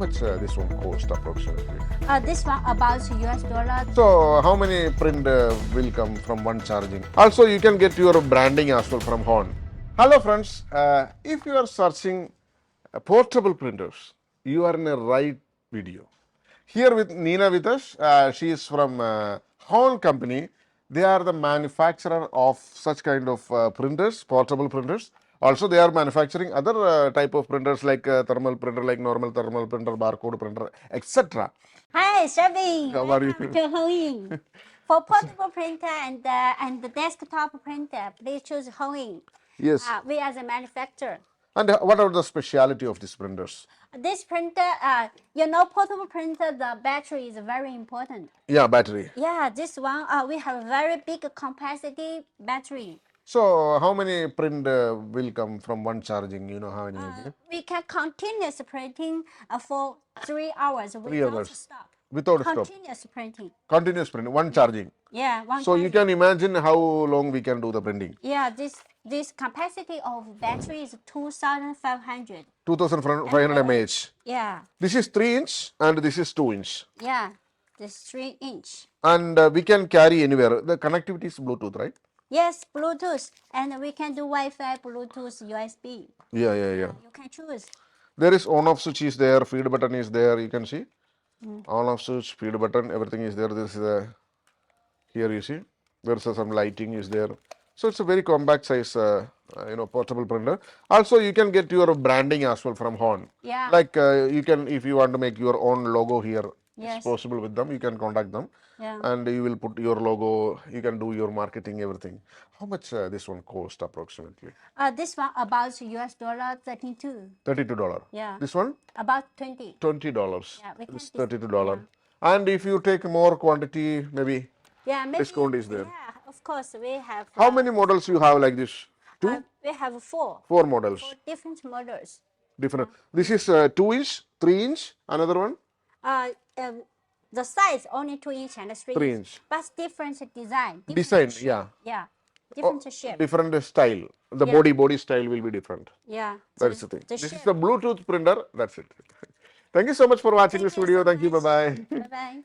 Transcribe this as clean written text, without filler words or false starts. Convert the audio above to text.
much this one cost approximately? This one about US$. So how many print will come from one charging? Also you can get your branding as well from Horn. Hello friends, if you are searching portable printers, you are in a right video. Here with Nina with us, she is from Horn company. They are the manufacturer of such kind of printers, portable printers. Also, they are manufacturing other type of printers like thermal printer, like normal thermal printer, barcode printer, etc. Hi, SHIBIN. How are you? Welcome to Hoeing. For portable printer and the desktop printer, please choose Hoeing. Yes. We are the manufacturer. And what are the speciality of these printers? This printer, portable printer, the battery is very important. Yeah, battery. Yeah, this one, we have a very big capacity battery. So how many print will come from one charging? You know how many? We can continuous printing for 3 hours without hours. stop. Without stop. Continuous printing. Continuous print, one charging. Yeah, one So you can imagine how long we can do the printing. Yeah, this capacity of battery is 2,500. 2500 mAh. Yeah, This is 3 inch and this is 2 inch. yeah, this 3 inch. And we can carry anywhere. The connectivity is Bluetooth, right? Yes, Bluetooth, and we can do Wi-Fi, Bluetooth, USB. Yeah. You can choose. There is on off switch is there, feed button is there, you can see. On off switch, feed button, everything is there. This is a, here you see, there's some lighting is there. So it's a very compact size, portable printer. Also, you can get your branding as well from Horn. Yeah. Like you can, if you want to make your own logo here, Yes. it's possible with them. You can contact them, Yeah. and you will put your logo. You can do your marketing, everything. How much this one cost approximately? This one about US$, 32. $32. Yeah. This one About 20. $20. Yeah, we can It's dis- $32. And if you take more quantity, maybe Yeah, maybe. discount is there. Yeah, of course we have. How many models you have like this? Two, We have four 4 models. different models. Different. This is 2 inch, 3 inch. Another one. The size only 2 inch and 3 3 inch, inch. but different design. different Design, shape. yeah. Yeah, different shape. Different style. The Yeah. body style will be different. Yeah, That is the thing. the This is shape. the Bluetooth printer. That's it. Thank you so much for watching Thank this you video. so Thank you. much. Bye bye. Bye bye.